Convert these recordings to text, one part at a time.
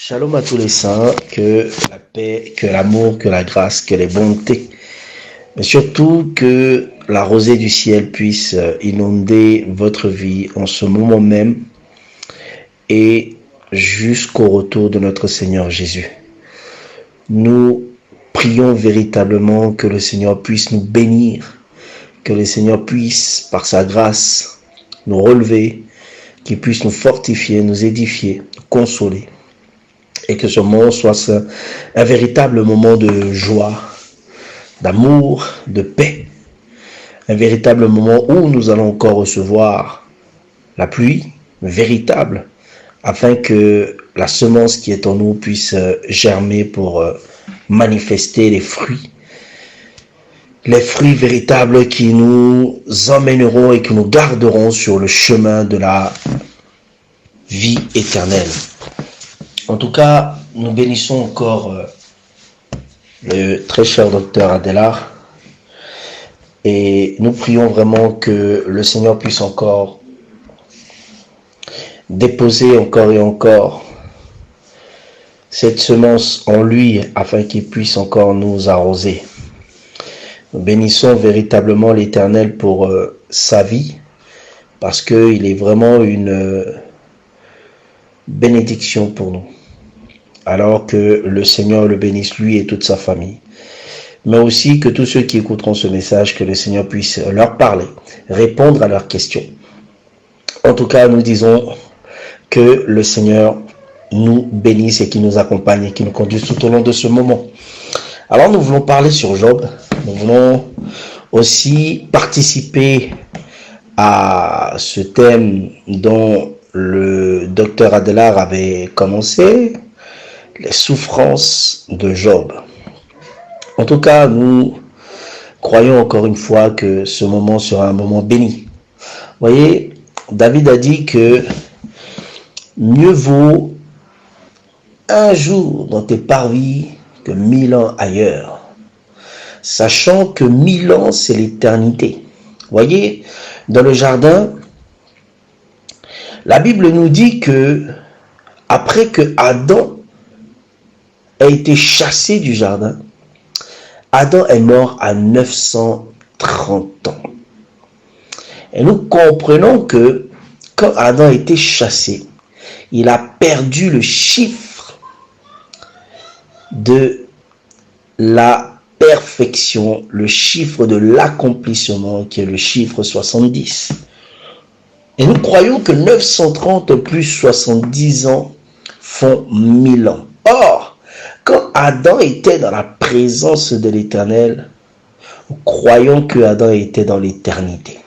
Shalom à tous les saints, que la paix, que l'amour, que la grâce, que les bontés, mais surtout que la rosée du ciel puisse inonder votre vie en ce moment même et jusqu'au retour de notre Seigneur Jésus. Nous prions véritablement que le Seigneur puisse nous bénir, que le Seigneur puisse, par sa grâce, nous relever, qu'il puisse nous fortifier, nous édifier, nous consoler. Et que ce moment soit un véritable moment de joie, d'amour, de paix. Un véritable moment où nous allons encore recevoir la pluie véritable, afin que la semence qui est en nous puisse germer pour manifester les fruits véritables qui nous emmèneront et qui nous garderont sur le chemin de la vie éternelle. En tout cas, nous bénissons encore le très cher docteur Adélard et nous prions vraiment que le Seigneur puisse encore déposer encore et encore cette semence en lui afin qu'il puisse encore nous arroser. Nous bénissons véritablement l'Éternel pour sa vie parce qu'il est vraiment une bénédiction pour nous. Alors que le Seigneur le bénisse lui et toute sa famille. Mais aussi que tous ceux qui écouteront ce message, que le Seigneur puisse leur parler, répondre à leurs questions. En tout cas, nous disons que le Seigneur nous bénisse et qu'il nous accompagne et qu'il nous conduise tout au long de ce moment. Alors nous voulons parler sur Job. Nous voulons aussi participer à ce thème dont le docteur Adélard avait commencé, les souffrances de Job. En tout cas, nous croyons encore une fois que ce moment sera un moment béni. Vous voyez, David a dit que mieux vaut un jour dans tes parvis que 1000 ans ailleurs, sachant que 1000 ans c'est l'éternité. Vous voyez, dans le jardin, la Bible nous dit que après que Adam a été chassé du jardin, Adam est mort à 930 ans. Et nous comprenons que quand Adam a été chassé, il a perdu le chiffre de la perfection, le chiffre de l'accomplissement qui est le chiffre 70. Et nous croyons que 930 plus 70 ans font 1000 ans. Or, quand Adam était dans la présence de l'Éternel, nous croyons que Adam était dans l'éternité.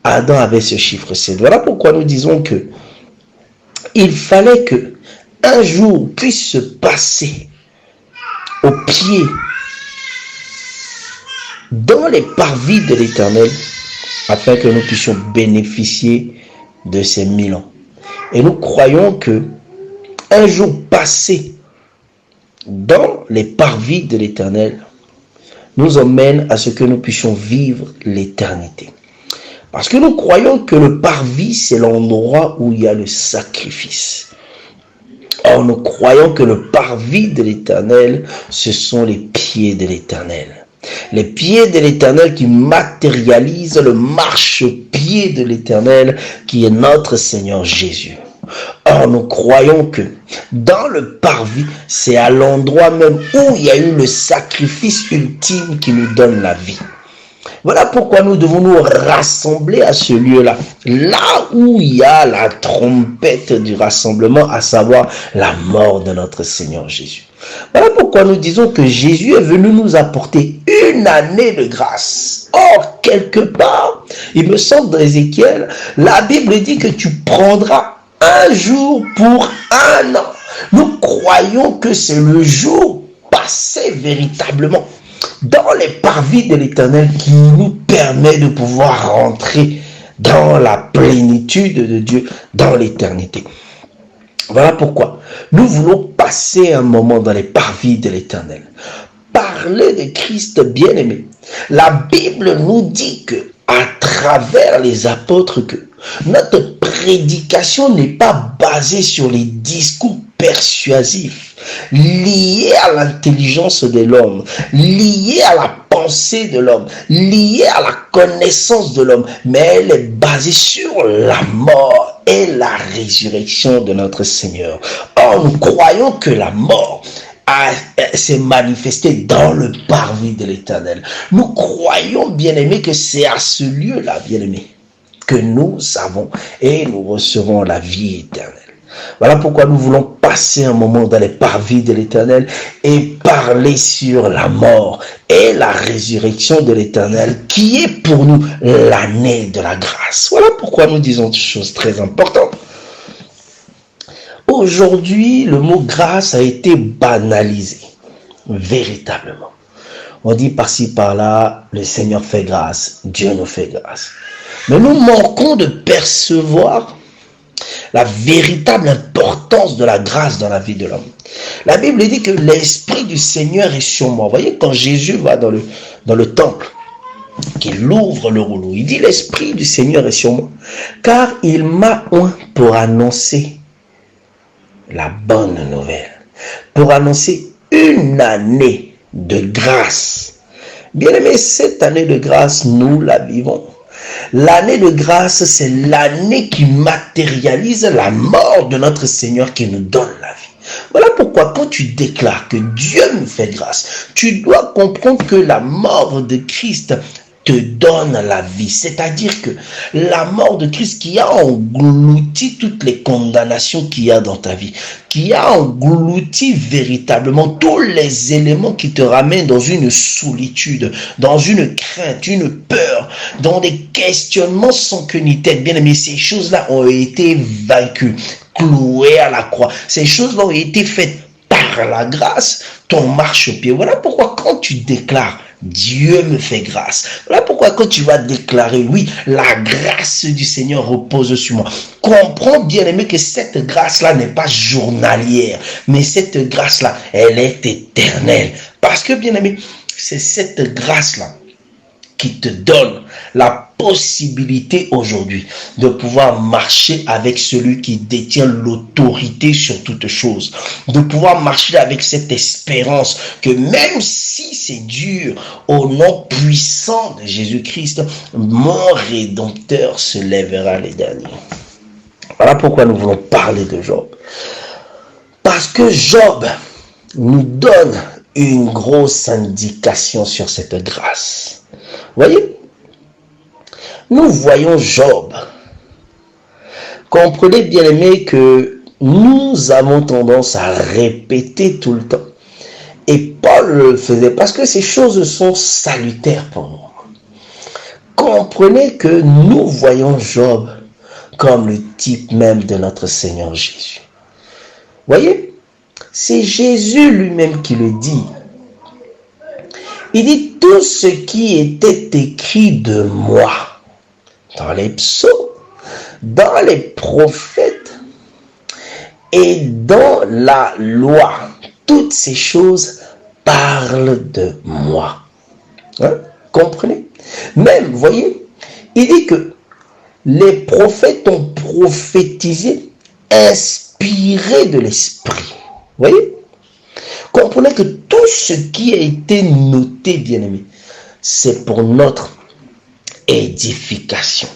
Adam avait ce chiffre 7. Voilà pourquoi nous disons que il fallait que un jour puisse se passer au pied dans les parvis de l'Éternel afin que nous puissions bénéficier de ces 1000 ans. Et nous croyons que un jour passé dans les parvis de l'Éternel nous emmène à ce que nous puissions vivre l'éternité. Parce que nous croyons que le parvis, c'est l'endroit où il y a le sacrifice. Or, nous croyons que le parvis de l'Éternel, ce sont les pieds de l'Éternel. Les pieds de l'Éternel qui matérialisent le marchepied de l'Éternel qui est notre Seigneur Jésus. Or, nous croyons que dans le parvis, c'est à l'endroit même où il y a eu le sacrifice ultime qui nous donne la vie. Voilà pourquoi nous devons nous rassembler à ce lieu-là, là où il y a la trompette du rassemblement, à savoir la mort de notre Seigneur Jésus. Voilà pourquoi nous disons que Jésus est venu nous apporter une année de grâce. Or, quelque part, il me semble dans Ézéchiel, la Bible dit que tu prendras un jour pour un an. Nous croyons que c'est le jour passé véritablement dans les parvis de l'Éternel qui nous permet de pouvoir rentrer dans la plénitude de Dieu, dans l'éternité. Voilà pourquoi nous voulons passer un moment dans les parvis de l'Éternel. Parler de Christ bien-aimé. La Bible nous dit que à travers les apôtres que notre prédication n'est pas basée sur les discours persuasif, lié à l'intelligence de l'homme, lié à la pensée de l'homme, lié à la connaissance de l'homme, mais elle est basée sur la mort et la résurrection de notre Seigneur. Or, nous croyons que la mort s'est manifestée dans le parvis de l'Éternel. Nous croyons, bien-aimés, que c'est à ce lieu-là, bien-aimés, que nous avons et nous recevons la vie éternelle. Voilà pourquoi nous voulons passer un moment dans les parvis de l'Éternel et parler sur la mort et la résurrection de l'Éternel qui est pour nous l'année de la grâce. Voilà pourquoi nous disons des choses très importantes. Aujourd'hui, le mot grâce a été banalisé, véritablement. On dit par-ci, par-là, le Seigneur fait grâce, Dieu nous fait grâce. Mais nous manquons de percevoir la véritable importance de la grâce dans la vie de l'homme. La Bible dit que l'Esprit du Seigneur est sur moi. Vous voyez, quand Jésus va dans le temple, qu'il ouvre le rouleau, il dit l'Esprit du Seigneur est sur moi, car il m'a oint pour annoncer la bonne nouvelle, pour annoncer une année de grâce. Bien-aimés, cette année de grâce, nous la vivons. L'année de grâce, c'est l'année qui matérialise la mort de notre Seigneur qui nous donne la vie. Voilà pourquoi quand tu déclares que Dieu nous fait grâce, tu dois comprendre que la mort de Christ te donne la vie. C'est-à-dire que la mort de Christ qui a englouti toutes les condamnations qu'il y a dans ta vie, qui a englouti véritablement tous les éléments qui te ramènent dans une solitude, dans une crainte, une peur, dans des questionnements sans queue ni tête. Bien aimé, ces choses-là ont été vaincues, clouées à la croix. Ces choses-là ont été faites par la grâce, ton marchepied. Voilà pourquoi quand tu déclares Dieu me fait grâce. Voilà pourquoi quand tu vas déclarer, oui, la grâce du Seigneur repose sur moi. Comprends, bien-aimé, que cette grâce-là n'est pas journalière, mais cette grâce-là, elle est éternelle. Parce que, bien-aimé, c'est cette grâce-là qui te donne la possibilité aujourd'hui de pouvoir marcher avec celui qui détient l'autorité sur toutes choses, de pouvoir marcher avec cette espérance que même si c'est dur, au nom puissant de Jésus-Christ, mon Rédempteur se lèvera les derniers. Voilà pourquoi nous voulons parler de Job. Parce que Job nous donne une grosse indication sur cette grâce. Voyez, nous voyons Job. Comprenez, bien aimé, que nous avons tendance à répéter tout le temps. Et Paul le faisait parce que ces choses sont salutaires pour nous. Comprenez que nous voyons Job comme le type même de notre Seigneur Jésus. Voyez, c'est Jésus lui-même qui le dit. Il dit tout ce qui était écrit de moi dans les psaumes, dans les prophètes et dans la loi. Toutes ces choses parlent de moi. Hein? Comprenez? Même, voyez, il dit que les prophètes ont prophétisé inspirés de l'esprit. Voyez? Comprenez que tout ce qui a été noté, bien-aimé, c'est pour notre édification.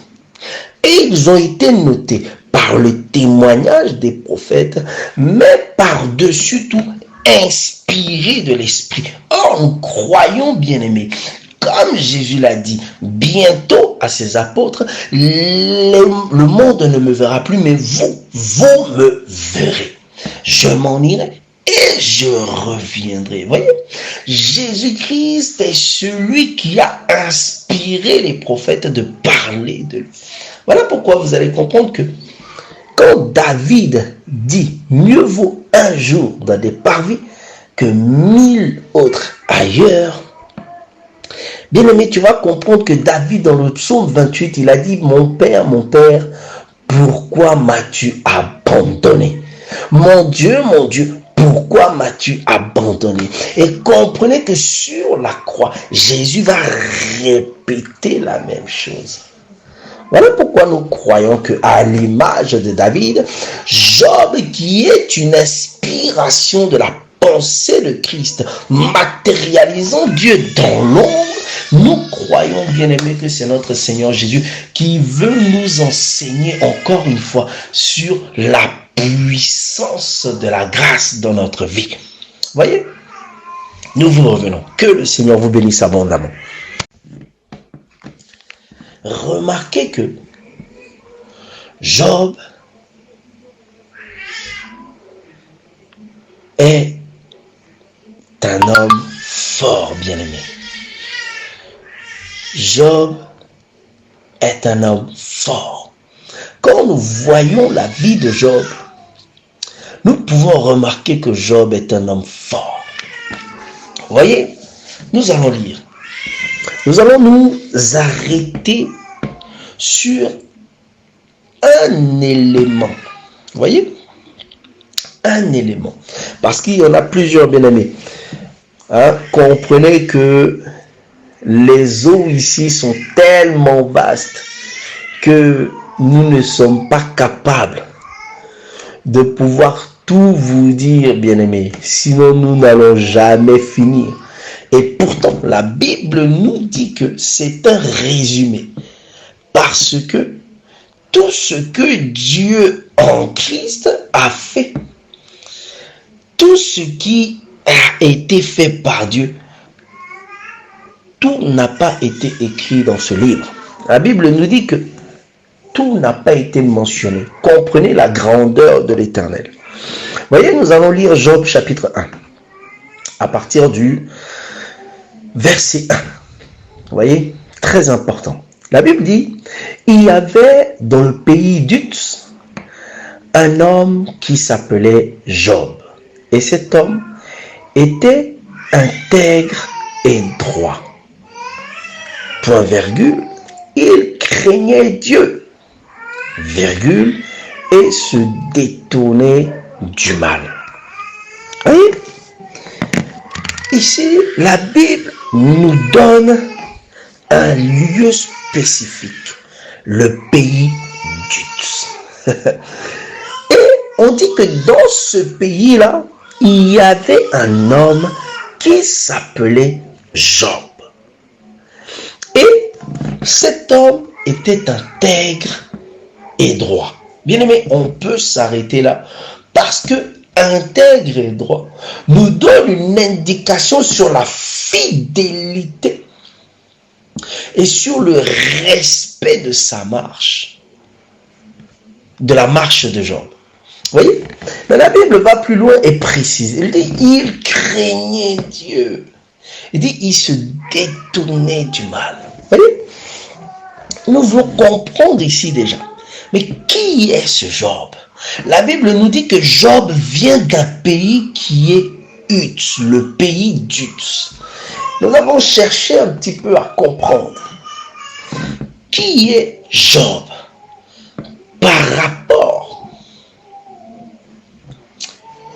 Et ils ont été notés par le témoignage des prophètes, mais par-dessus tout, inspirés de l'esprit. Or, nous croyons, bien-aimés, comme Jésus l'a dit bientôt à ses apôtres, le monde ne me verra plus, mais vous me verrez. Je m'en irai et je reviendrai. Voyez, Jésus-Christ est celui qui a inspiré les prophètes de parler de lui. Voilà pourquoi vous allez comprendre que quand David dit « Mieux vaut un jour dans des parvis que 1000 autres ailleurs », bien aimé, tu vas comprendre que David, dans le psaume 28, il a dit « mon père, pourquoi m'as-tu abandonné? Mon Dieu, pourquoi m'as-tu abandonné ?» Et comprenez que sur la croix, Jésus va répéter la même chose. Voilà pourquoi nous croyons qu'à l'image de David, Job, qui est une inspiration de la pensée de Christ, matérialisant Dieu dans l'ombre, nous croyons, bien-aimés, que c'est notre Seigneur Jésus qui veut nous enseigner encore une fois sur la puissance de la grâce dans notre vie. Voyez, nous vous revenons. Que le Seigneur vous bénisse abondamment. Remarquez que Job est un homme fort, bien-aimé. Job est un homme fort. Quand nous voyons la vie de Job, nous pouvons remarquer que Job est un homme fort. Voyez, nous allons lire. Nous allons nous arrêter sur un élément. Voyez, un élément. Parce qu'il y en a plusieurs, bien-aimés. Comprenez que les eaux ici sont tellement vastes que nous ne sommes pas capables de pouvoir tout vous dire, bien-aimés. Sinon, nous n'allons jamais finir. Et pourtant, la Bible nous dit que c'est un résumé. Parce que tout ce que Dieu en Christ a fait, tout ce qui a été fait par Dieu, tout n'a pas été écrit dans ce livre. La Bible nous dit que tout n'a pas été mentionné. Comprenez la grandeur de l'Éternel. Voyez, nous allons lire Job chapitre 1, à partir du verset 1. Vous voyez, très important. La Bible dit, il y avait dans le pays d'Uz un homme qui s'appelait Job. Et cet homme était intègre et droit. Point virgule, il craignait Dieu, virgule, et se détournait du mal. Voyez, ici, la Bible nous donne un lieu spécifique, le pays d'Uz. Et on dit que dans ce pays-là, il y avait un homme qui s'appelait Job. Et cet homme était intègre et droit. Bien aimé, on peut s'arrêter là parce que intègre et droit nous donne une indication sur la fidélité et sur le respect de sa marche, de la marche de Job. Vous voyez? Mais la Bible va plus loin et précise. Elle dit, il craignait Dieu. Il dit, il se détournait du mal. Vous voyez? Nous voulons comprendre ici déjà. Mais qui est ce Job? La Bible nous dit que Job vient d'un pays qui est Uz, le pays d'Uz. Nous avons cherché un petit peu à comprendre. Qui est Job par rapport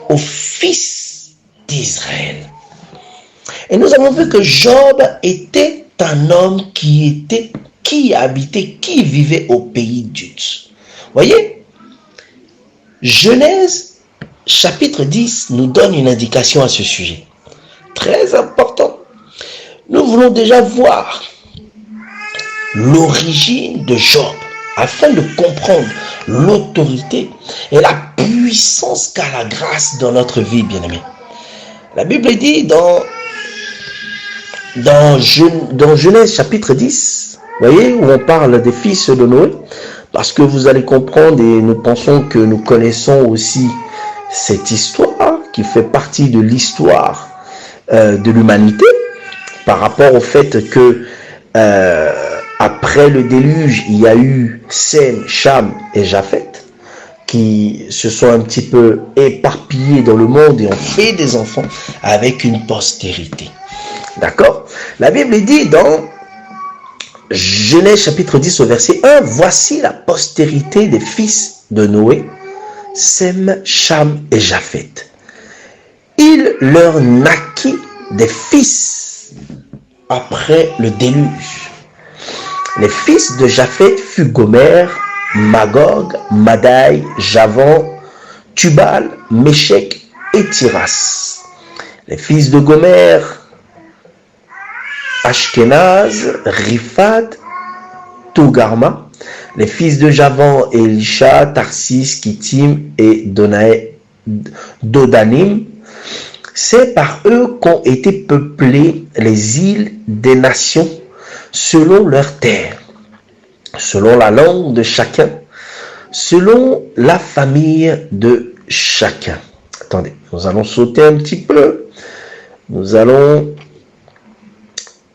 aux fils d'Israël? Et nous avons vu que Job était un homme qui vivait au pays d'Uz. Voyez, Genèse chapitre 10 nous donne une indication à ce sujet. Très important. Nous voulons déjà voir l'origine de Job afin de comprendre l'autorité et la puissance qu'a la grâce dans notre vie, bien-aimés. La Bible dit dans Genèse chapitre 10, voyez, où on parle des fils de Noé, parce que vous allez comprendre et nous pensons que nous connaissons aussi cette histoire qui fait partie de l'histoire de l'humanité par rapport au fait que après le déluge, il y a eu Sem, Cham et Japheth qui se sont un petit peu éparpillés dans le monde et ont fait des enfants avec une postérité. D'accord? La Bible dit dans Genèse chapitre 10 au verset 1, voici la postérité des fils de Noé, Sem, Cham et Japheth. Il leur naquit des fils après le déluge. Les fils de Japheth furent Gomer, Magog, Madai, Javan, Tubal, Méchec et Tiras. Les fils de Gomer, Ashkenaz, Riphath, Togarma. Les fils de Javan, Elisha, Tarsis, Kittim et Dodanim. C'est par eux qu'ont été peuplées les îles des nations selon leurs terres, selon la langue de chacun, selon la famille de chacun. Attendez, nous allons sauter un petit peu. Nous allons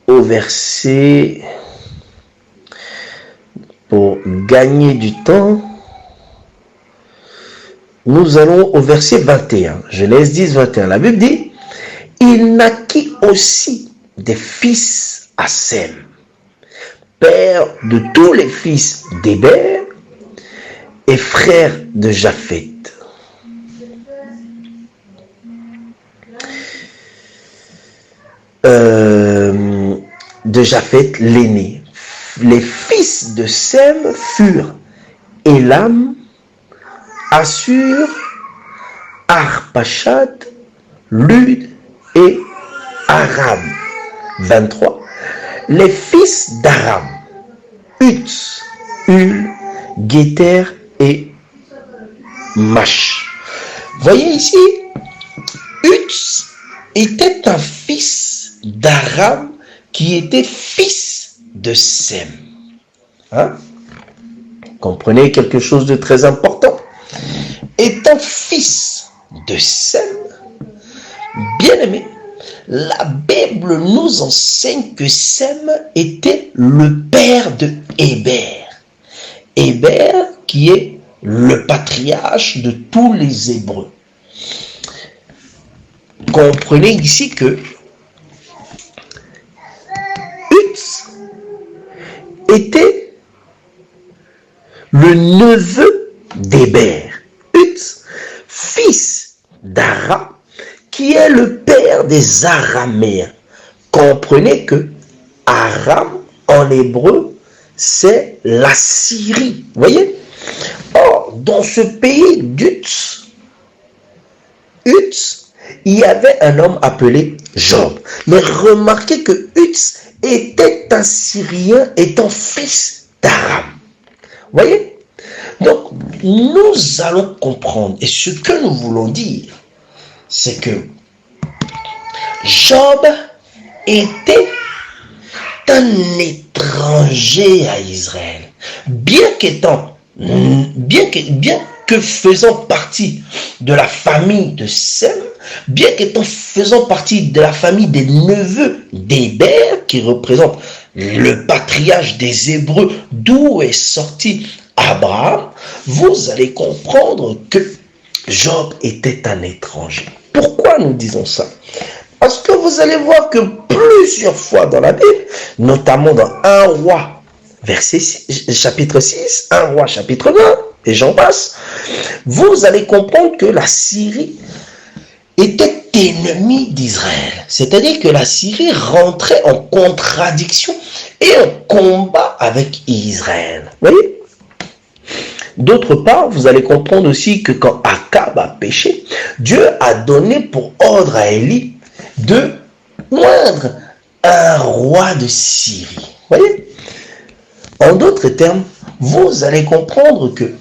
au verset, pour gagner du temps, nous allons au verset 21. Genèse 10, 21. La Bible dit, il naquit aussi des fils à Sem, père de tous les fils d'Héber et frère de Japheth. De Japheth l'aîné. Les fils de Sem furent Élam, Assur, Arpachad, Lud et Aram. 23. Les fils d'Aram, Uts, Hul, Guéter et Mash. Voyez ici, Uts était un fils d'Aram qui était fils de Sem. Hein? Comprenez quelque chose de très important. Étant fils de Sem, bien-aimé, la Bible nous enseigne que Sem était le père de Héber. Héber qui est le patriarche de tous les Hébreux. Comprenez ici que Uts était le neveu d'Héber. Uts, fils d'Aram, qui est le père des Araméens. Comprenez que Aram, en hébreu, c'est la Syrie. Voyez? Or, dans ce pays d'Uts, il y avait un homme appelé Job. Mais remarquez que Uts était un Syrien étant fils d'Aram. Voyez? Donc, nous allons comprendre, et ce que nous voulons dire, c'est que Job était un étranger à Israël. Bien que faisant partie de la famille de Sem, bien qu'étant faisant partie de la famille des neveux d'Héber, qui représente le patriarche des Hébreux, d'où est sorti Abraham, vous allez comprendre que Job était un étranger. Pourquoi nous disons ça? Parce que vous allez voir que plusieurs fois dans la Bible, notamment dans 1 roi, chapitre 6, 1 roi, chapitre 9, et j'en passe, vous allez comprendre que la Syrie était ennemie d'Israël. C'est-à-dire que la Syrie rentrait en contradiction et en combat avec Israël. Vous voyez? D'autre part, vous allez comprendre aussi que quand Akab a péché, Dieu a donné pour ordre à Élie de oindre un roi de Syrie. Vous voyez? En d'autres termes, vous allez comprendre que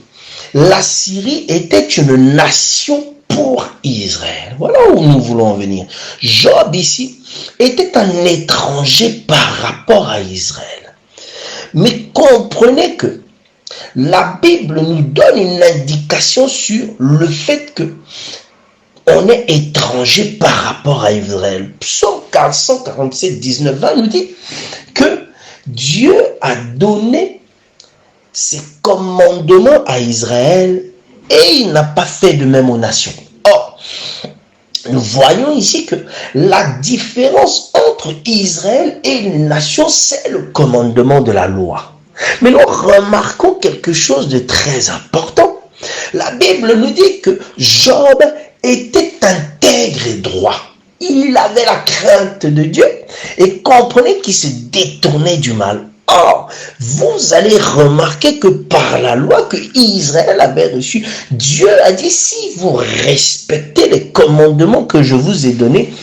la Syrie était une nation pour Israël. Voilà où nous voulons en venir. Job ici était un étranger par rapport à Israël. Mais comprenez que la Bible nous donne une indication sur le fait que on est étranger par rapport à Israël. Psaume 147, 19, 20 nous dit que Dieu a donné ses commandements à Israël et il n'a pas fait de même aux nations. Or, nous voyons ici que la différence entre Israël et les nations, c'est le commandement de la loi. Mais nous remarquons quelque chose de très important. La Bible nous dit que Job était intègre et droit. Il avait la crainte de Dieu et comprenait qu'il se détournait du mal. Or, vous allez remarquer que par la loi que Israël avait reçue, Dieu a dit, si vous respectez les commandements que je vous ai donnés,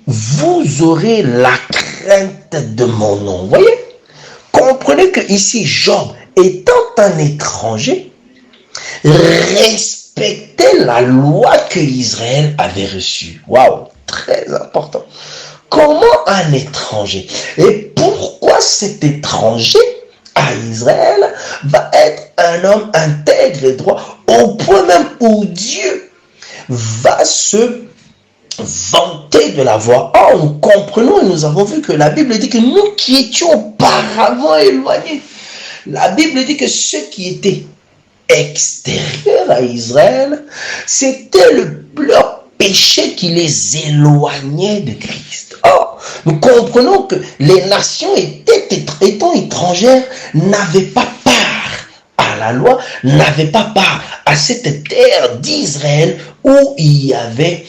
vous aurez la crainte de mon nom. Vous voyez? Comprenez que ici, Job, étant un étranger, respectait la loi que Israël avait reçue. Waouh, très important. Comment un étranger? Et pourquoi cet étranger à Israël va être un homme intègre et droit au point même où Dieu va se vanter de l'avoir? Oh, nous comprenons et nous avons vu que la Bible dit que nous qui étions auparavant éloignés, la Bible dit que ceux qui étaient extérieurs à Israël, c'était leur péché qui les éloignait de Christ. Or, nous comprenons que les nations étant étrangères n'avaient pas part à la loi, n'avaient pas part à cette terre d'Israël où il y avait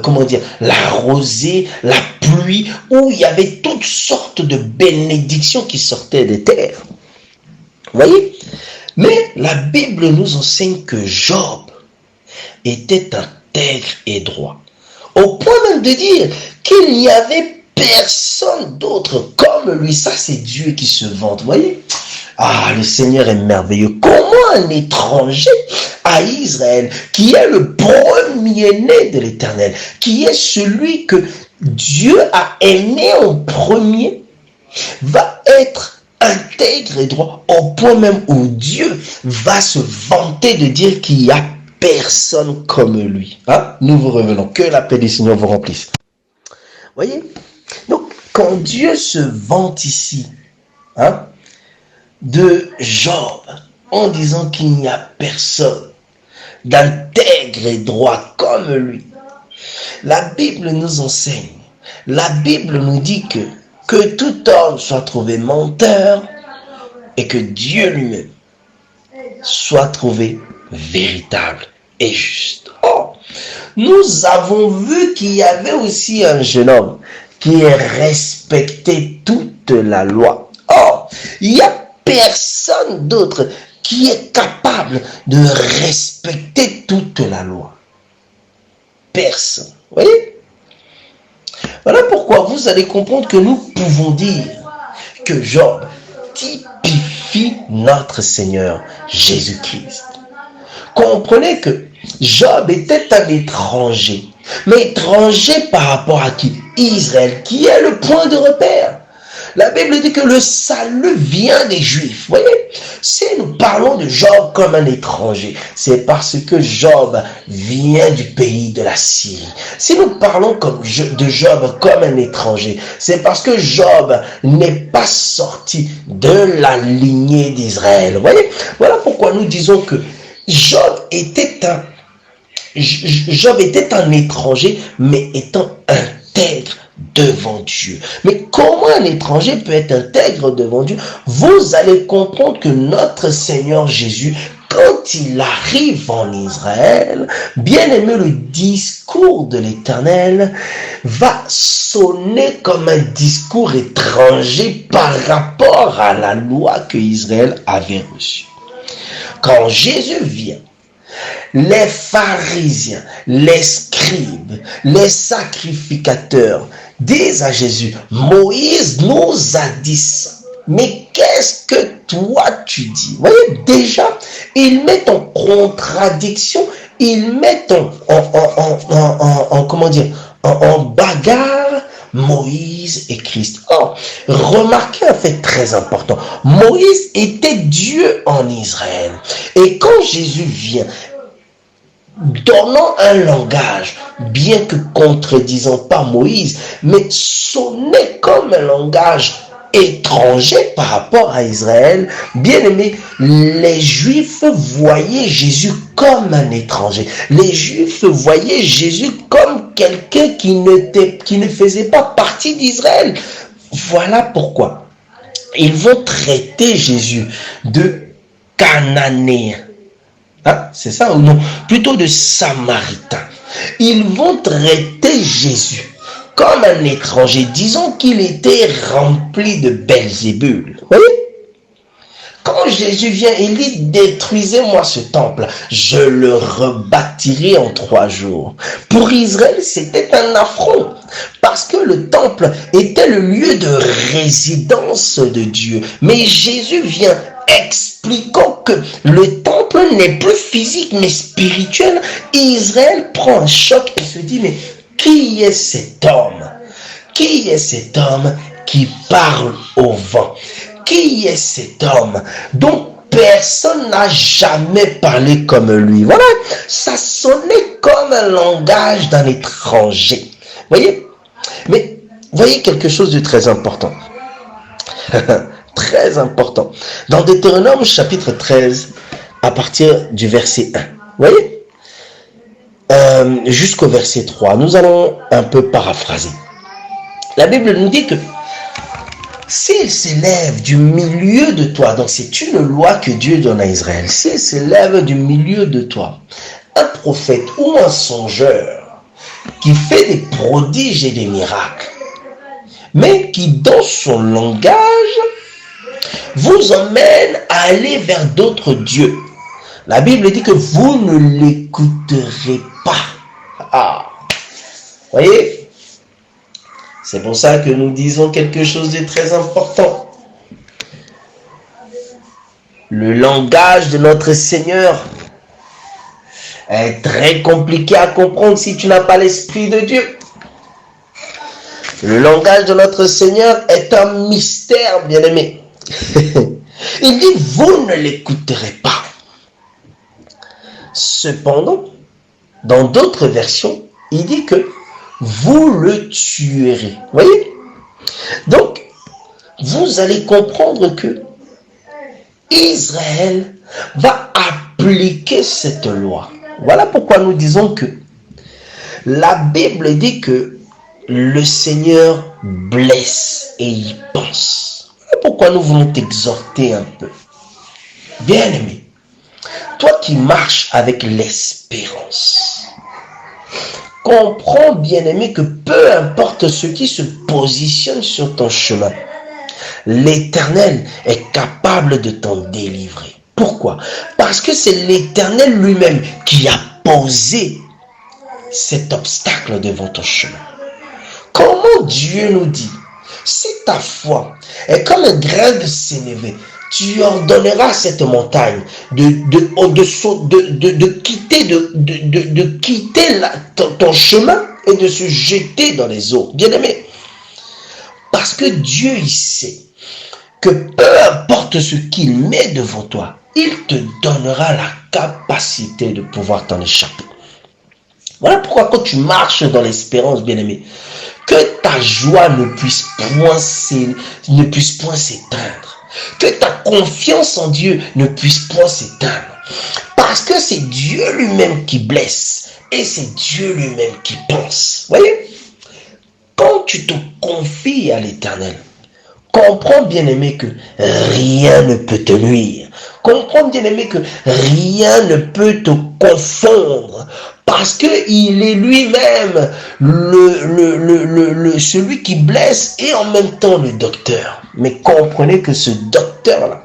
comment dire, la rosée, la pluie, où il y avait toutes sortes de bénédictions qui sortaient des terres. Vous voyez? Mais la Bible nous enseigne que Job était intègre et droit, au point même de dire qu'il n'y avait personne d'autre comme lui. Ça, c'est Dieu qui se vante, vous voyez? Ah, le Seigneur est merveilleux. Comment un étranger à Israël, qui est le premier-né de l'Éternel, qui est celui que Dieu a aimé en premier, va être intègre et droit au point même où Dieu va se vanter de dire qu'il n'y a personne comme lui. Hein? Nous vous revenons. Que la paix du Seigneur vous remplisse. Voyez? Donc, quand Dieu se vante ici, hein, de Job, en disant qu'il n'y a personne d'intègre et droit comme lui, la Bible nous enseigne, la Bible nous dit que tout homme soit trouvé menteur et que Dieu lui-même soit trouvé véritable et juste. Oh, nous avons vu qu'il y avait aussi un jeune homme qui respectait toute la loi. Or, il y a personne d'autre qui est capable de respecter toute la loi. Personne. Vous voyez? Voilà pourquoi vous allez comprendre que nous pouvons dire que Job typifie notre Seigneur Jésus-Christ. Comprenez que Job était un étranger, mais étranger par rapport à qui? Israël, qui est le point de repère. La Bible dit que le salut vient des Juifs. Vous voyez? Si nous parlons de Job comme un étranger, c'est parce que Job vient du pays de la Syrie. Si nous parlons de Job comme un étranger, c'est parce que Job n'est pas sorti de la lignée d'Israël. Vous voyez? Voilà pourquoi nous disons que Job était un étranger, mais étant intègre devant Dieu. Mais comment un étranger peut être intègre devant Dieu? Vous allez comprendre que notre Seigneur Jésus, quand il arrive en Israël, bien aimé, le discours de l'Éternel va sonner comme un discours étranger par rapport à la loi que Israël avait reçue. Quand Jésus vient, les pharisiens, les scribes, les sacrificateurs disent à Jésus, Moïse nous a dit ça. Mais qu'est-ce que toi tu dis? Vous voyez, déjà, ils mettent en contradiction, ils mettent en bagarre Moïse et Christ. Or, remarquez un fait très important. Moïse était Dieu en Israël. Et quand Jésus vient, donnant un langage, bien que contredisant pas Moïse, mais sonnait comme un langage étranger par rapport à Israël, bien aimé, les Juifs voyaient Jésus comme un étranger. Les Juifs voyaient Jésus comme quelqu'un qui ne faisait pas partie d'Israël. Voilà pourquoi ils vont traiter Jésus de Cananéen. Hein? C'est ça ou non? Plutôt de Samaritain. Ils vont traiter Jésus comme un étranger. Disons qu'il était rempli de Belzébul. Vous voyez? Quand Jésus vient, il dit, détruisez-moi ce temple, je le rebâtirai en 3 jours. Pour Israël, c'était un affront, parce que le temple était le lieu de résidence de Dieu. Mais Jésus vient expliquant que le temple n'est plus physique, mais spirituel. Israël prend un choc et se dit, mais qui est cet homme? Qui est cet homme qui parle au vent? Qui est cet homme dont personne n'a jamais parlé comme lui? Voilà, ça sonnait comme un langage d'un étranger. Voyez? Mais voyez quelque chose de très important. Très important. Dans Deutéronome chapitre 13, à partir du verset 1. Voyez? Jusqu'au verset 3, nous allons un peu paraphraser. La Bible nous dit que s'il s'élève du milieu de toi, donc c'est une loi que Dieu donne à Israël, s'il s'élève du milieu de toi, un prophète ou un songeur qui fait des prodiges et des miracles, mais qui dans son langage vous emmène à aller vers d'autres dieux, la Bible dit que vous ne l'écouterez pas. Ah, voyez? C'est pour ça que nous disons quelque chose de très important. Le langage de notre Seigneur est très compliqué à comprendre si tu n'as pas l'Esprit de Dieu. Le langage de notre Seigneur est un mystère, bien-aimé. Il dit, vous ne l'écouterez pas. Cependant, dans d'autres versions, il dit que vous le tuerez. Voyez? Donc, vous allez comprendre que Israël va appliquer cette loi. Voilà pourquoi nous disons que la Bible dit que le Seigneur blesse et y pense. Voilà pourquoi nous voulons t'exhorter un peu. Bien-aimé, toi qui marches avec l'espérance, comprends, bien-aimé, que peu importe ce qui se positionne sur ton chemin, l'Éternel est capable de t'en délivrer. Pourquoi? Parce que c'est l'Éternel lui-même qui a posé cet obstacle devant ton chemin. Comment Dieu nous dit, si ta foi est comme un grain de sénévé, tu ordonneras cette montagne de quitter ton chemin et de se jeter dans les eaux. Bien-aimé, parce que Dieu, il sait que peu importe ce qu'il met devant toi, il te donnera la capacité de pouvoir t'en échapper. Voilà pourquoi quand tu marches dans l'espérance, bien-aimé, que ta joie ne puisse point s'éteindre. Que ta confiance en Dieu ne puisse point s'éteindre. Parce que c'est Dieu lui-même qui blesse et c'est Dieu lui-même qui pense. Voyez? Quand tu te confies à l'Éternel, comprends, bien-aimé, que rien ne peut te nuire. Comprends, bien-aimé, que rien ne peut te confondre. Parce qu'il est lui-même celui qui blesse et en même temps le docteur. Mais comprenez que ce docteur-là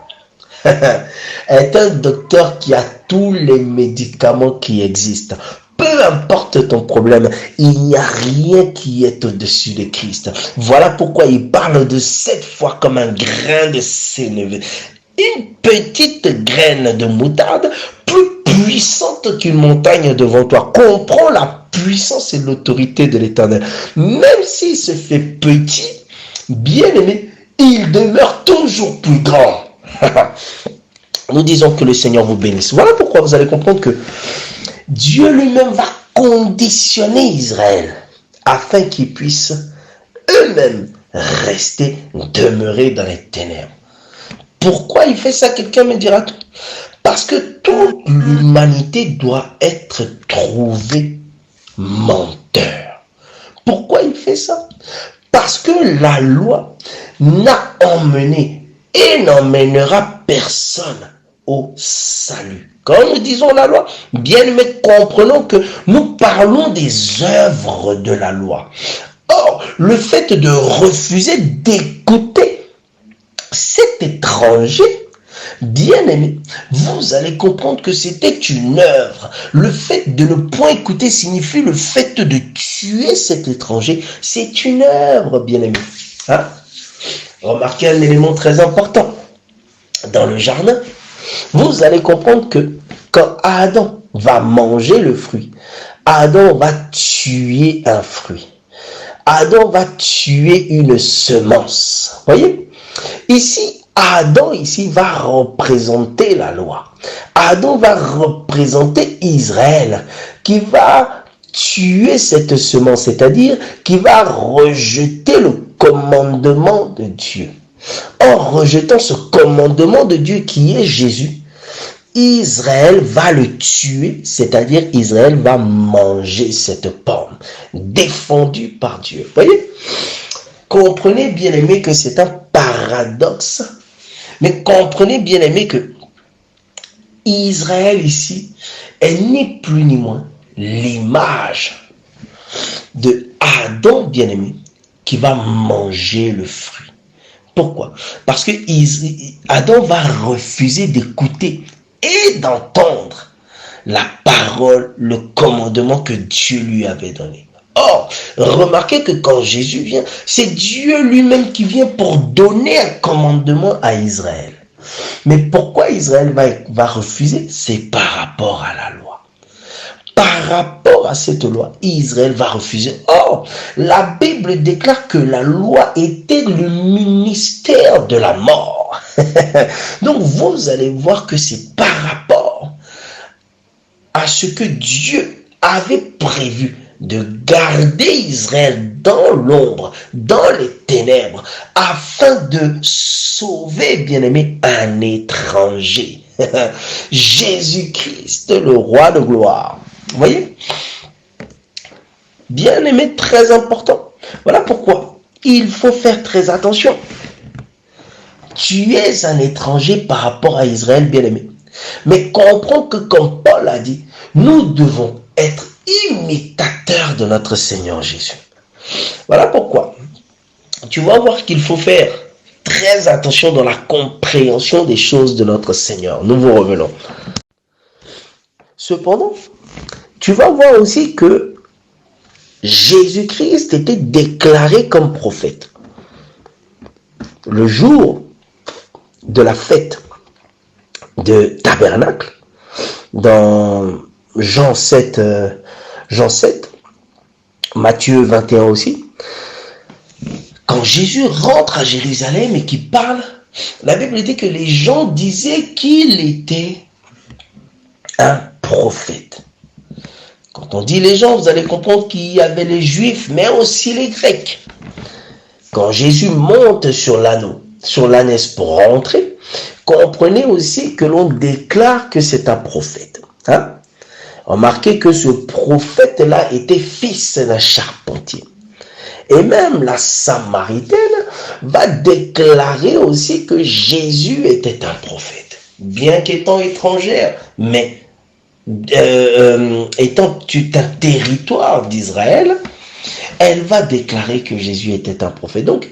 est un docteur qui a tous les médicaments qui existent. Peu importe ton problème, il n'y a rien qui est au-dessus de Christ. Voilà pourquoi il parle de cette foi comme un grain de sénévé. Une petite graine de moutarde, plus puissante qu'une montagne devant toi. Comprends la puissance et l'autorité de l'Éternel. Même s'il se fait petit, bien aimé, il demeure toujours plus grand. Nous disons que le Seigneur vous bénisse. Voilà pourquoi vous allez comprendre que Dieu lui-même va conditionner Israël afin qu'ils puissent eux-mêmes rester, demeurer dans les ténèbres. Pourquoi il fait ça? Quelqu'un me dira. Parce que toute l'humanité doit être trouvée menteur. Pourquoi il fait ça? Parce que la loi n'a emmené et n'emmènera personne au salut. Quand nous disons la loi, bien mais comprenons que nous parlons des œuvres de la loi. Or, le fait de refuser d'écouter cet étranger, bien-aimé, vous allez comprendre que c'était une œuvre. Le fait de ne point écouter signifie le fait de tuer cet étranger. C'est une œuvre, bien-aimé. Hein? Remarquez un élément très important. Dans le jardin, vous allez comprendre que quand Adam va manger le fruit, Adam va tuer un fruit. Adam va tuer une semence. Voyez? Ici, Adam va représenter la loi. Adam va représenter Israël qui va tuer cette semence, c'est-à-dire qui va rejeter le commandement de Dieu. En rejetant ce commandement de Dieu qui est Jésus, Israël va le tuer, c'est-à-dire Israël va manger cette pomme défendue par Dieu. Voyez? Comprenez, bien aimé, que c'est un paradoxe, mais comprenez, bien aimé, que Israël ici est ni plus ni moins l'image de Adam, bien aimé, qui va manger le fruit. Pourquoi? Parce que Adam va refuser d'écouter et d'entendre la parole, le commandement que Dieu lui avait donné. Or, remarquez que quand Jésus vient, c'est Dieu lui-même qui vient pour donner un commandement à Israël. Mais pourquoi Israël va refuser? C'est par rapport à la loi. Par rapport à cette loi, Israël va refuser. Or, la Bible déclare que la loi était le ministère de la mort. Donc, vous allez voir que c'est par rapport à ce que Dieu avait prévu de garder Israël dans l'ombre, dans les ténèbres, afin de sauver, bien-aimé, un étranger. Jésus-Christ, le roi de gloire. Vous voyez? Bien-aimé, très important. Voilà pourquoi il faut faire très attention. Tu es un étranger par rapport à Israël, bien-aimé. Mais comprends que, comme Paul a dit, nous devons être imitateurs de notre Seigneur Jésus. Voilà pourquoi tu vas voir qu'il faut faire très attention dans la compréhension des choses de notre Seigneur. Nous vous revenons. Cependant, tu vas voir aussi que Jésus-Christ était déclaré comme prophète. Le jour de la fête de Tabernacle, dans Jean 7, Matthieu 21 aussi, quand Jésus rentre à Jérusalem et qu'il parle, la Bible dit que les gens disaient qu'il était un prophète. Quand on dit les gens, vous allez comprendre qu'il y avait les Juifs, mais aussi les Grecs. Quand Jésus monte sur l'anneau, sur l'ânesse pour rentrer, comprenez aussi que l'on déclare que c'est un prophète. Hein? Remarquez que ce prophète-là était fils d'un charpentier. Et même la Samaritaine va déclarer aussi que Jésus était un prophète, bien qu'étant étrangère, mais étant un territoire d'Israël, elle va déclarer que Jésus était un prophète. Donc,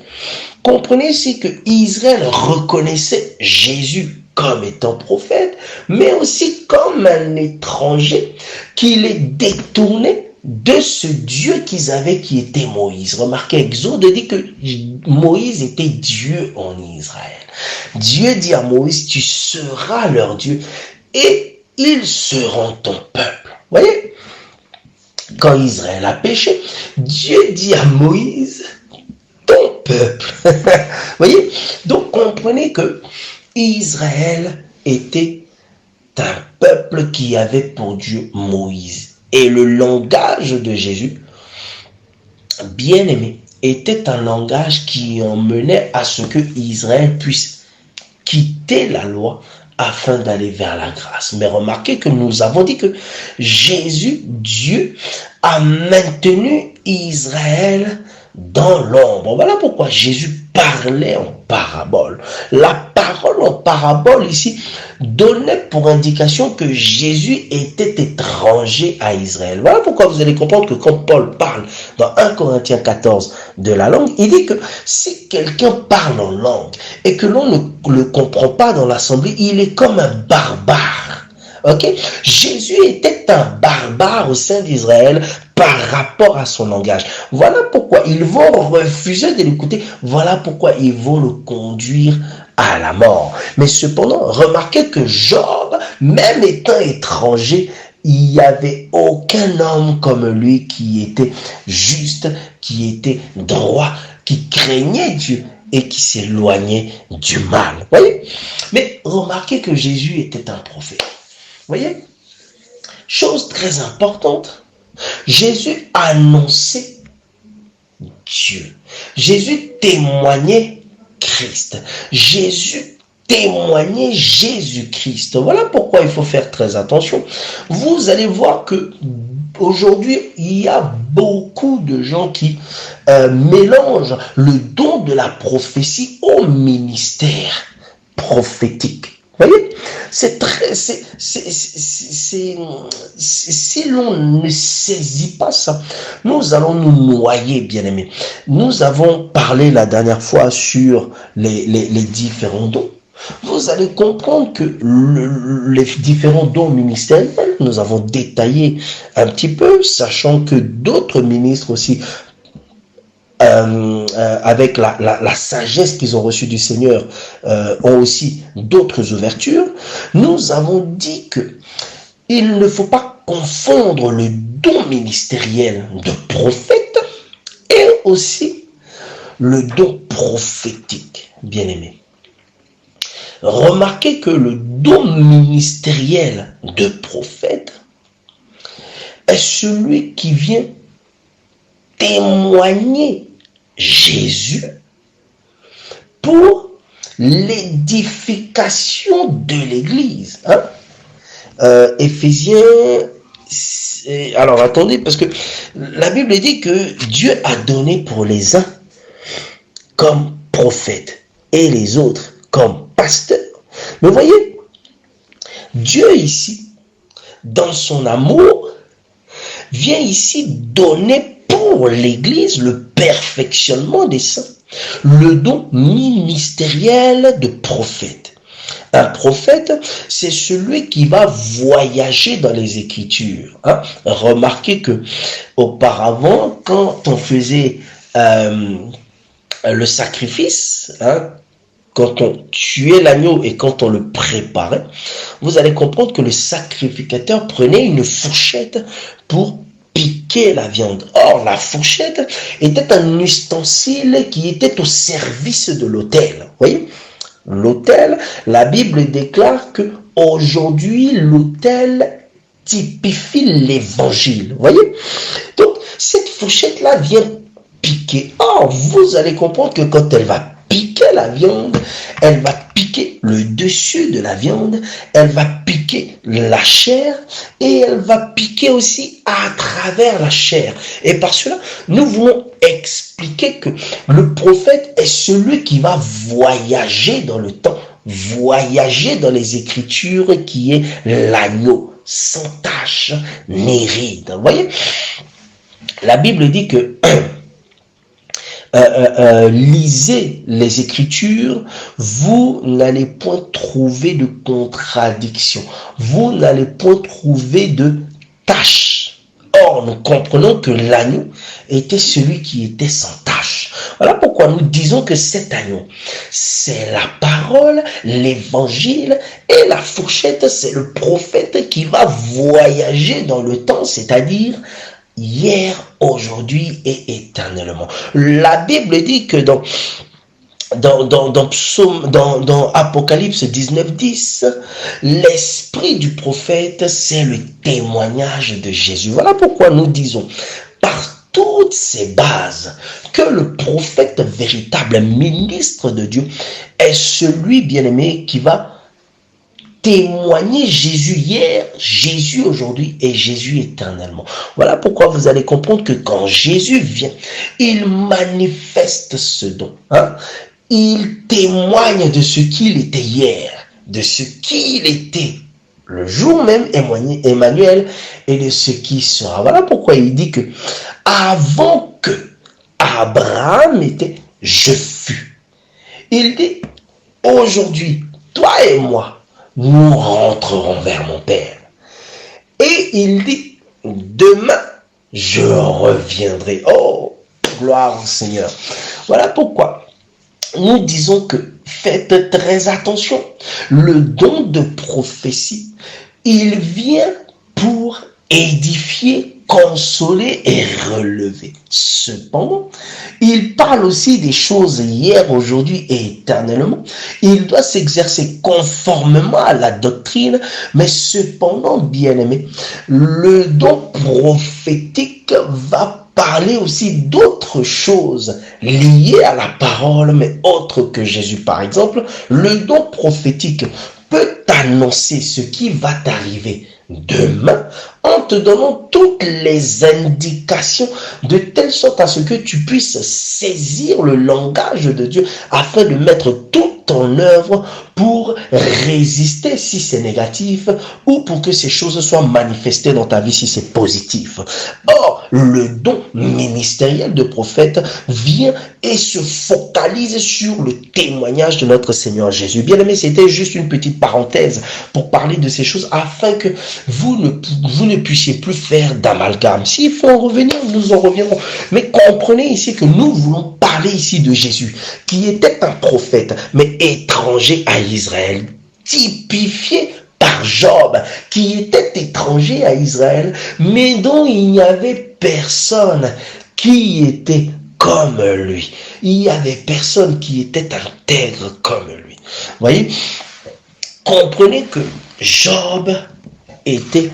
comprenez ici que Israël reconnaissait Jésus comme étant prophète, mais aussi comme un étranger qui les détournait de ce Dieu qu'ils avaient qui était Moïse. Remarquez, Exode dit que Moïse était Dieu en Israël. Dieu dit à Moïse, tu seras leur Dieu et ils seront ton peuple. Vous voyez? Quand Israël a péché, Dieu dit à Moïse, ton peuple. Vous voyez? Donc comprenez que Israël était un peuple qui avait pour Dieu Moïse. Et le langage de Jésus, bien aimé, était un langage qui emmenait à ce que Israël puisse quitter la loi afin d'aller vers la grâce. Mais remarquez que nous avons dit que Jésus, Dieu, a maintenu Israël dans l'ombre. Voilà pourquoi Jésus parlait en parabole. La parole en parabole ici, donnait pour indication que Jésus était étranger à Israël. Voilà pourquoi vous allez comprendre que quand Paul parle dans 1 Corinthiens 14 de la langue, il dit que si quelqu'un parle en langue et que l'on ne le comprend pas dans l'assemblée, il est comme un barbare. Ok? Jésus était un barbare au sein d'Israël par rapport à son langage. Voilà pourquoi ils vont refuser de l'écouter. Voilà pourquoi ils vont le conduire à la mort. Mais cependant, remarquez que Job, même étant étranger, il n'y avait aucun homme comme lui qui était juste, qui était droit, qui craignait Dieu et qui s'éloignait du mal. Voyez? Mais remarquez que Jésus était un prophète. Voyez? Chose très importante. Jésus annonçait Dieu. Jésus témoignait Christ. Jésus témoignait Jésus-Christ. Voilà pourquoi il faut faire très attention. Vous allez voir que aujourd'hui, il y a beaucoup de gens qui mélangent le don de la prophétie au ministère prophétique. Vous voyez, c'est très, si l'on ne saisit pas ça, nous allons nous noyer, bien-aimés. Nous avons parlé la dernière fois sur les différents dons. Vous allez comprendre que les différents dons ministériels, nous avons détaillé un petit peu, sachant que d'autres ministres aussi, avec la sagesse qu'ils ont reçue du Seigneur, ont aussi d'autres ouvertures. Nous avons dit que il ne faut pas confondre le don ministériel de prophète et aussi le don prophétique, bien-aimé. Remarquez que le don ministériel de prophète est celui qui vient témoigner Jésus pour l'édification de l'Église. Éphésiens, alors attendez, parce que la Bible dit que Dieu a donné pour les uns comme prophètes et les autres comme pasteurs. Mais voyez, Dieu ici, dans son amour, vient ici donner pour l'Église le perfectionnement des saints, le don ministériel de prophète. Un prophète, c'est celui qui va voyager dans les Écritures. Remarquez que auparavant, quand on faisait le sacrifice, quand on tuait l'agneau et quand on le préparait, vous allez comprendre que le sacrificateur prenait une fourchette pour piquer la viande. Or, la fourchette était un ustensile qui était au service de l'autel. Voyez, l'autel, la Bible déclare que aujourd'hui l'autel typifie l'évangile. Voyez, donc cette fourchette-là vient piquer. Or, vous allez comprendre que quand elle va piquer la viande, elle va piquer le dessus de la viande, elle va piquer la chair et elle va piquer aussi à travers la chair. Et par cela, nous voulons expliquer que le prophète est celui qui va voyager dans le temps, voyager dans les Écritures, qui est l'agneau sans tache ni ride. Vous voyez, la Bible dit que lisez les Écritures, vous n'allez point trouver de contradiction, vous n'allez point trouver de tâche. Or, nous comprenons que l'agneau était celui qui était sans tâche. Voilà pourquoi nous disons que cet agneau, c'est la parole, l'évangile, et la fourchette, c'est le prophète qui va voyager dans le temps, c'est-à-dire hier, aujourd'hui et éternellement. La Bible dit que dans Apocalypse 19:10, l'esprit du prophète, c'est le témoignage de Jésus. Voilà pourquoi nous disons, par toutes ces bases, que le prophète véritable ministre de Dieu est celui, bien-aimé, qui va témoigner Jésus hier, Jésus aujourd'hui et Jésus éternellement. Voilà pourquoi vous allez comprendre que quand Jésus vient, il manifeste ce don. il témoigne de ce qu'il était hier, de ce qu'il était le jour même, Emmanuel, et de ce qui sera. Voilà pourquoi il dit que avant que Abraham était, je fus. Il dit, aujourd'hui, toi et moi, nous rentrerons vers mon Père. Et il dit, demain, je reviendrai. Oh, gloire au Seigneur. Voilà pourquoi nous disons que faites très attention. Le don de prophétie, il vient pour édifier, consoler et relever. Cependant, il parle aussi des choses hier, aujourd'hui et éternellement. Il doit s'exercer conformément à la doctrine, mais cependant, bien-aimé, le don prophétique va parler aussi d'autres choses liées à la parole, mais autres que Jésus. Par exemple, le don prophétique peut annoncer ce qui va t'arriver demain en te donnant toutes les indications de telle sorte à ce que tu puisses saisir le langage de Dieu afin de mettre tout en œuvre pour résister si c'est négatif ou pour que ces choses soient manifestées dans ta vie si c'est positif. Or, le don ministériel de prophète vient et se focalise sur le témoignage de notre Seigneur Jésus. Bien aimé, c'était juste une petite parenthèse pour parler de ces choses afin que vous ne puissiez plus faire d'amalgame. S'il faut en revenir, nous en reviendrons. Mais comprenez ici que nous voulons parler ici de Jésus, qui était un prophète, mais étranger à Israël, typifié par Job, qui était étranger à Israël, mais dont il n'y avait personne qui était comme lui. Il n'y avait personne qui était intègre comme lui. Voyez, comprenez que Job était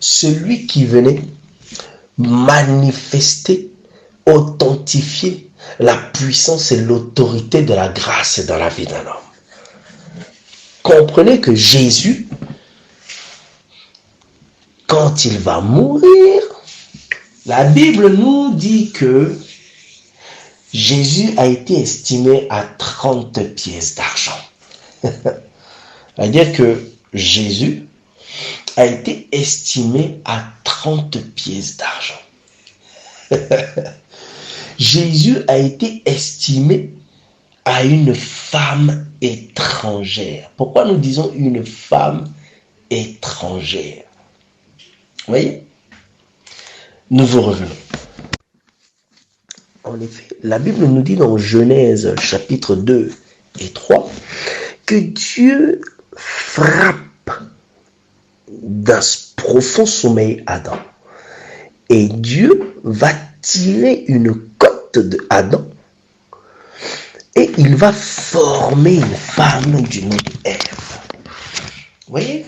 celui qui venait manifester, authentifier la puissance et l'autorité de la grâce dans la vie d'un homme. Comprenez que Jésus, quand il va mourir, la Bible nous dit que Jésus a été estimé à 30 pièces d'argent. C'est-à-dire que Jésus a été estimé à 30 pièces d'argent. Jésus a été estimé à une femme étrangère. Pourquoi nous disons une femme étrangère? Vous voyez? Nous vous revenons. En effet, la Bible nous dit dans Genèse chapitre 2 et 3 que Dieu frappe d'un profond sommeil Adam. Et Dieu va tirer une côte de Adam et il va former une femme du nom d'Ève. Vous voyez?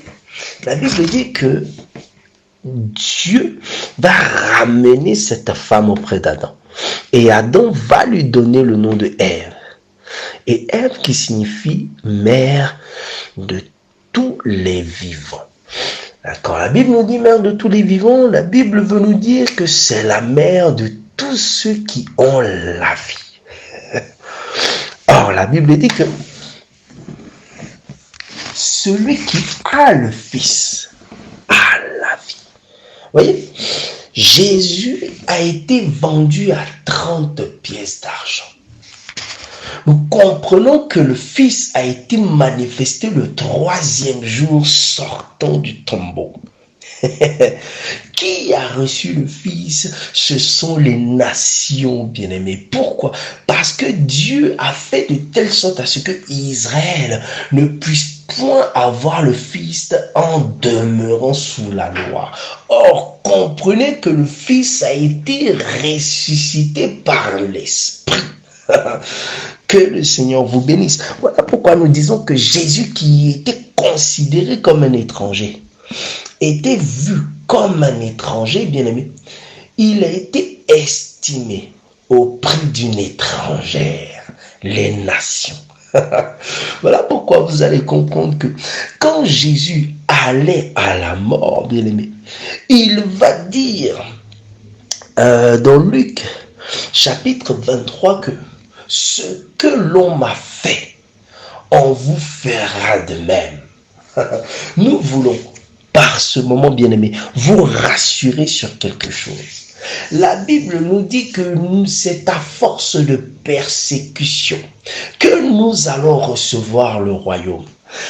La Bible dit que Dieu va ramener cette femme auprès d'Adam. Et Adam va lui donner le nom de Ève. Et Ève qui signifie mère de tous les vivants. Quand la Bible nous dit mère de tous les vivants, la Bible veut nous dire que c'est la mère de tous ceux qui ont la vie. Or, la Bible dit que celui qui a le Fils a la vie. Vous voyez, Jésus a été vendu à 30 pièces d'argent. Nous comprenons que le Fils a été manifesté le 3e jour sortant du tombeau. Qui a reçu le Fils? Ce sont les nations bien-aimées. Pourquoi? Parce que Dieu a fait de telle sorte à ce que Israël ne puisse point avoir le Fils en demeurant sous la loi. Or, comprenez que le Fils a été ressuscité par l'Esprit. Que le Seigneur vous bénisse. Voilà pourquoi nous disons que Jésus, qui était considéré comme un étranger, était vu comme un étranger, bien-aimé. Il a été estimé au prix d'une étrangère, les nations. Voilà pourquoi vous allez comprendre que quand Jésus allait à la mort, bien-aimé, il va dire dans Luc chapitre 23 que ce que l'on m'a fait, on vous fera de même. Nous voulons, par ce moment bien-aimé, vous rassurer sur quelque chose. La Bible nous dit que c'est à force de persécution que nous allons recevoir le royaume.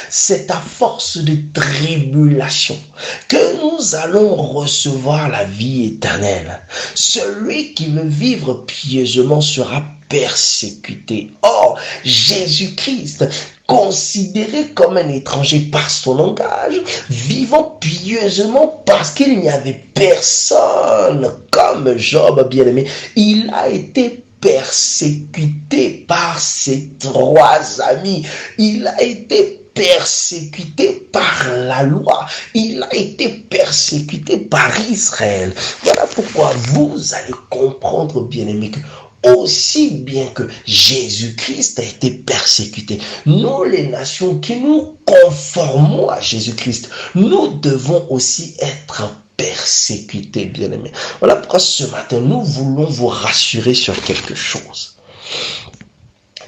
C'est à force de tribulation que nous allons recevoir la vie éternelle. Celui qui veut vivre pieusement sera persécuté. Or, Jésus-Christ, considéré comme un étranger par son langage, vivant pieusement parce qu'il n'y avait personne comme Job, bien-aimé, il a été persécuté par ses 3 amis. Il a été persécuté par la loi. Il a été persécuté par Israël. Voilà pourquoi vous allez comprendre, bien-aimé, que aussi bien que Jésus-Christ a été persécuté, nous, les nations qui nous conformons à Jésus-Christ, nous devons aussi être persécutés, bien-aimés. Voilà pourquoi ce matin, nous voulons vous rassurer sur quelque chose.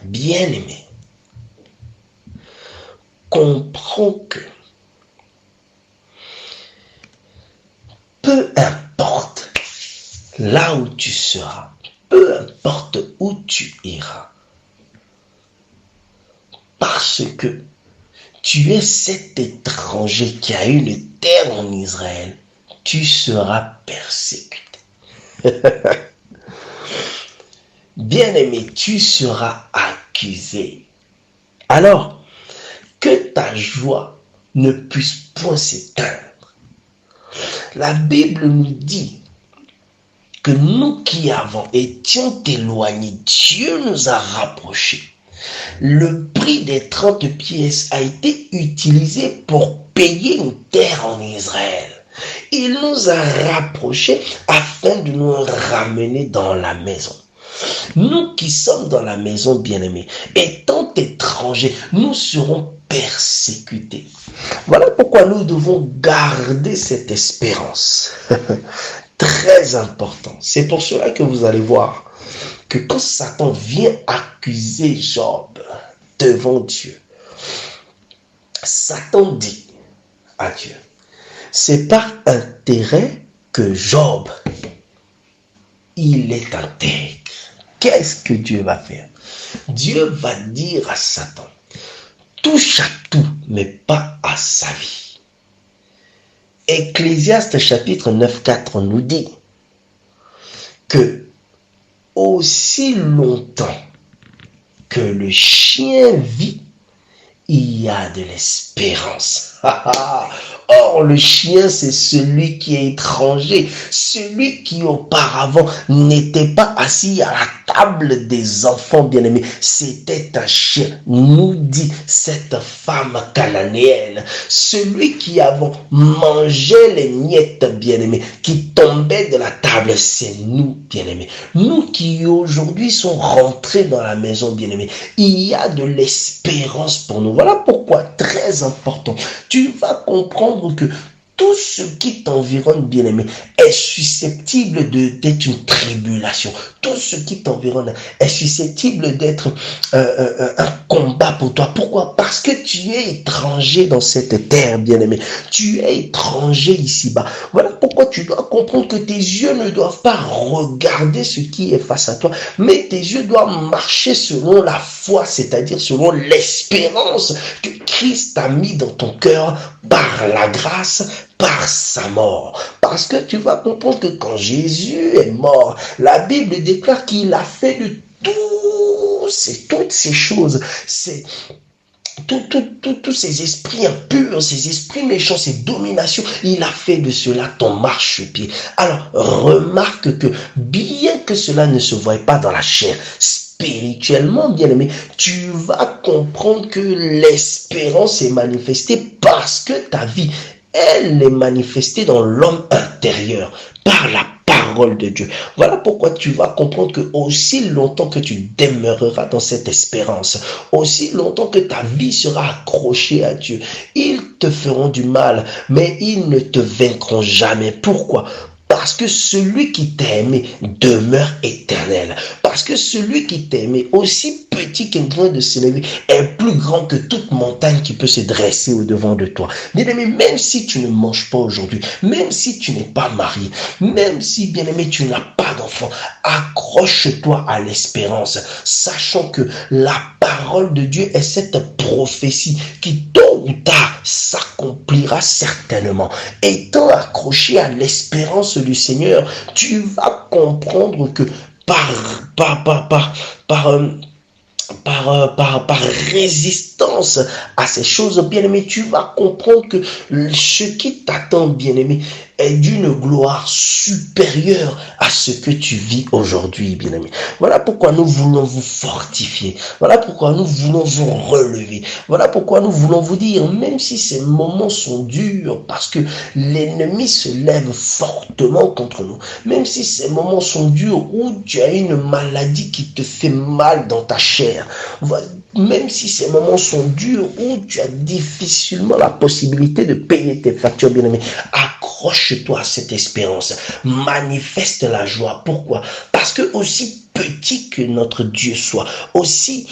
Bien-aimés, comprends que peu importe là où tu seras, peu importe où tu iras, parce que tu es cet étranger qui a une terre en Israël, tu seras persécuté. Bien-aimé, tu seras accusé. Alors, que ta joie ne puisse point s'éteindre. La Bible nous dit que nous qui étions éloignés, Dieu nous a rapprochés. Le prix des 30 pièces a été utilisé pour payer une terre en Israël. Il nous a rapprochés afin de nous ramener dans la maison. Nous qui sommes dans la maison, bien-aimés, étant étrangers, nous serons persécutés. Voilà pourquoi nous devons garder cette espérance. Très important. C'est pour cela que vous allez voir que quand Satan vient accuser Job devant Dieu, Satan dit à Dieu, c'est par intérêt que Job, il est intègre. Qu'est-ce que Dieu va faire? Dieu va dire à Satan, touche à tout, mais pas à sa vie. Ecclésiaste chapitre 9,4 nous dit que aussi longtemps que le chien vit, il y a de l'espérance. Or, le chien, c'est celui qui est étranger, celui qui auparavant n'était pas assis à la table des enfants bien-aimés. C'était un chien, nous dit cette femme cananéenne. Celui qui avant mangeait les miettes bien-aimés, qui tombait de la table, c'est nous bien-aimés. Nous qui aujourd'hui sont rentrés dans la maison bien-aimés. Il y a de l'espérance pour nous. Voilà pourquoi, très important, tu vas comprendre que tout ce qui t'environne, bien-aimé, est susceptible d'être une tribulation. Tout ce qui t'environne est susceptible d'être un combat pour toi. Pourquoi? Parce que tu es étranger dans cette terre, bien-aimé. Tu es étranger ici-bas. Voilà pourquoi tu dois comprendre que tes yeux ne doivent pas regarder ce qui est face à toi, mais tes yeux doivent marcher selon la foi, c'est-à-dire selon l'espérance que Christ a mis dans ton cœur par la grâce, par sa mort. Parce que tu vas comprendre que quand Jésus est mort, la Bible déclare qu'il a fait de toutes ces choses, tous ces esprits impurs, ces esprits méchants, ces dominations, il a fait de cela ton marchepied. Alors, remarque que bien que cela ne se voie pas dans la chair, spirituellement, bien-aimé, tu vas comprendre que l'espérance est manifestée parce que ta vie, elle est manifestée dans l'homme intérieur, par la parole de Dieu. Voilà pourquoi tu vas comprendre que aussi longtemps que tu demeureras dans cette espérance, aussi longtemps que ta vie sera accrochée à Dieu, ils te feront du mal, mais ils ne te vaincront jamais. Pourquoi? Parce Parce que celui qui t'a aimé demeure éternel. Parce que celui qui t'a aimé, aussi petit qu'un grain de sénévé, est plus grand que toute montagne qui peut se dresser au-devant de toi. Bien-aimé, même si tu ne manges pas aujourd'hui, même si tu n'es pas marié, même si, bien-aimé, tu n'as pas d'enfant, accroche-toi à l'espérance, sachant que la parole de Dieu est cette prophétie qui, tôt ou tard, s'accomplira certainement. Étant accroché à l'espérance du Seigneur, tu vas comprendre que par résistance à ces choses, bien-aimé, tu vas comprendre que ce qui t'attend, bien-aimé, est d'une gloire supérieure à ce que tu vis aujourd'hui, bien-aimé. Voilà pourquoi nous voulons vous fortifier. Voilà pourquoi nous voulons vous relever. Voilà pourquoi nous voulons vous dire, même si ces moments sont durs, parce que l'ennemi se lève fortement contre nous, même si ces moments sont durs où tu as une maladie qui te fait mal dans ta chair, même si ces moments sont durs où tu as difficilement la possibilité de payer tes factures, bien-aimé, accroche-toi à cette espérance, manifeste la joie. Pourquoi? Parce que aussi petit que notre Dieu soit, aussi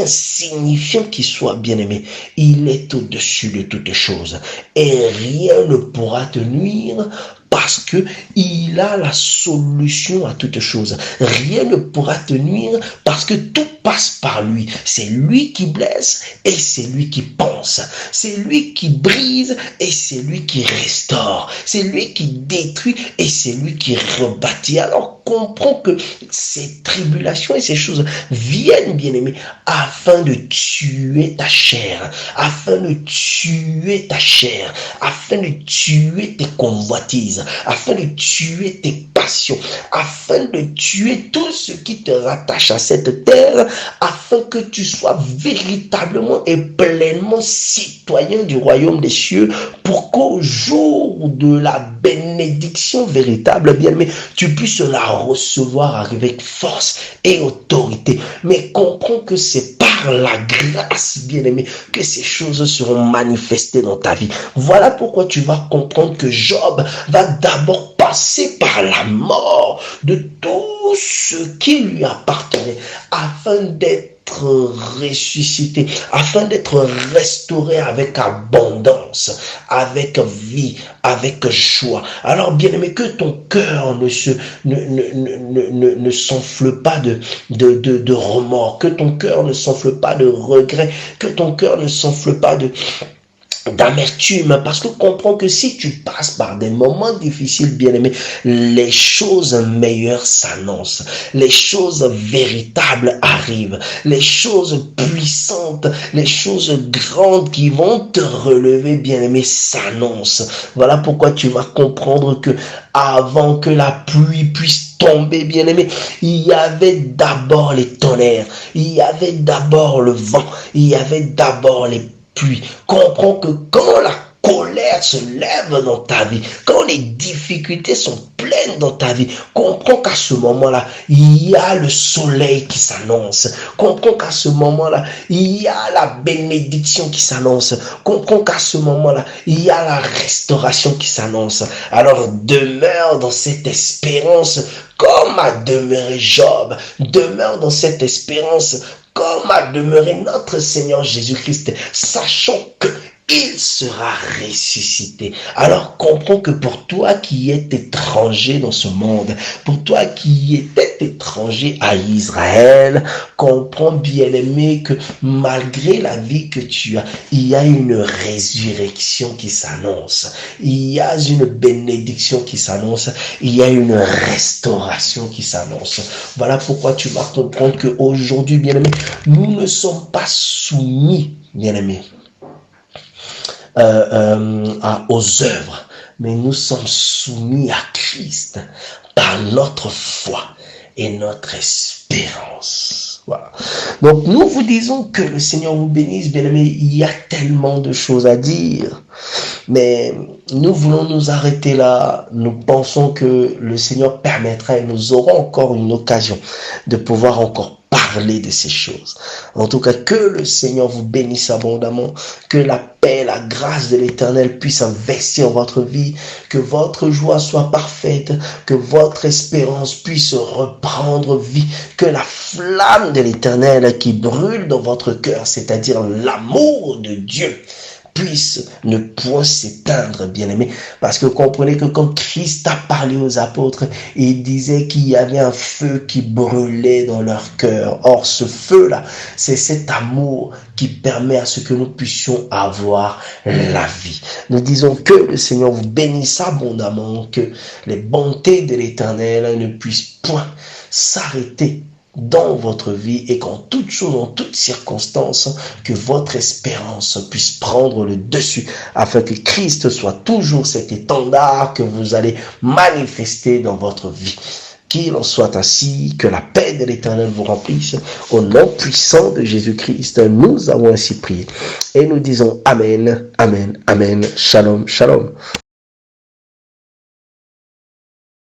insignifiant qu'il soit, bien-aimé, il est au-dessus de toutes choses et rien ne pourra te nuire. Parce que il a la solution à toutes choses. Rien ne pourra te nuire parce que tout passe par lui. C'est lui qui blesse et c'est lui qui pense. C'est lui qui brise et c'est lui qui restaure. C'est lui qui détruit et c'est lui qui rebâtit. Alors comprends que ces tribulations et ces choses viennent, bien-aimé, afin de tuer ta chair, afin de tuer ta chair, afin de tuer tes convoitises, afin de tuer tes passions, afin de tuer tout ce qui te rattache à cette terre, afin que tu sois véritablement et pleinement citoyen du royaume des cieux, pour qu'au jour de la bénédiction véritable, bien-aimé, tu puisses la recevoir avec force et autorité. Mais comprends que c'est par la grâce, bien-aimé, que ces choses seront manifestées dans ta vie. Voilà pourquoi tu vas comprendre que Job va d'abord passer par la mort de tout ce qui lui appartenait afin d'être ressuscité, afin d'être restauré avec abondance, avec vie, avec joie. Alors, bien-aimé, que ton cœur ne s'enfle pas de remords, que ton cœur ne s'enfle pas de regrets, que ton cœur ne s'enfle pas d'amertume, parce que comprends que si tu passes par des moments difficiles, bien-aimé, les choses meilleures s'annoncent, les choses véritables arrivent, les choses puissantes, les choses grandes qui vont te relever, bien-aimé, s'annoncent. Voilà pourquoi tu vas comprendre que avant que la pluie puisse tomber, bien-aimé, il y avait d'abord les tonnerres, il y avait d'abord le vent, il y avait d'abord les pluies. Comprends que quand la colère se lève dans ta vie, quand les difficultés sont pleines dans ta vie, comprends qu'à ce moment-là, il y a le soleil qui s'annonce. Comprends qu'à ce moment-là, il y a la bénédiction qui s'annonce. Comprends qu'à ce moment-là, il y a la restauration qui s'annonce. Alors demeure dans cette espérance comme a demeuré Job. Demeure dans cette espérance comme a demeuré notre Seigneur Jésus-Christ, sachant que il sera ressuscité. Alors comprends que pour toi qui es étranger dans ce monde, pour toi qui étais étranger à Israël, comprends, bien-aimé, que malgré la vie que tu as, il y a une résurrection qui s'annonce, il y a une bénédiction qui s'annonce, il y a une restauration qui s'annonce. Voilà pourquoi tu vas comprendre qu'aujourd'hui, bien-aimé, nous ne sommes pas soumis, bien-aimé, aux œuvres, mais nous sommes soumis à Christ par notre foi et notre espérance. Voilà. Donc nous vous disons que le Seigneur vous bénisse, bien-aimés. Il y a tellement de choses à dire, mais nous voulons nous arrêter là. Nous pensons que le Seigneur permettra et nous aurons encore une occasion de pouvoir encore parler parler de ces choses. En tout cas, que le Seigneur vous bénisse abondamment, que la paix, la grâce de l'Éternel puisse investir en votre vie, que votre joie soit parfaite, que votre espérance puisse reprendre vie, que la flamme de l'Éternel qui brûle dans votre cœur, c'est-à-dire l'amour de Dieu, puisse ne point s'éteindre, bien-aimés. Parce que comprenez que quand Christ a parlé aux apôtres, il disait qu'il y avait un feu qui brûlait dans leur cœur. Or, ce feu-là, c'est cet amour qui permet à ce que nous puissions avoir la vie. Nous disons que le Seigneur vous bénisse abondamment, que les bontés de l'Éternel ne puissent point s'arrêter dans votre vie et qu'en toute chose, en toutes circonstances, que votre espérance puisse prendre le dessus afin que Christ soit toujours cet étendard que vous allez manifester dans votre vie. Qu'il en soit ainsi, que la paix de l'Éternel vous remplisse. Au nom puissant de Jésus-Christ, nous avons ainsi prié. Et nous disons Amen, Amen, Amen. Shalom, Shalom.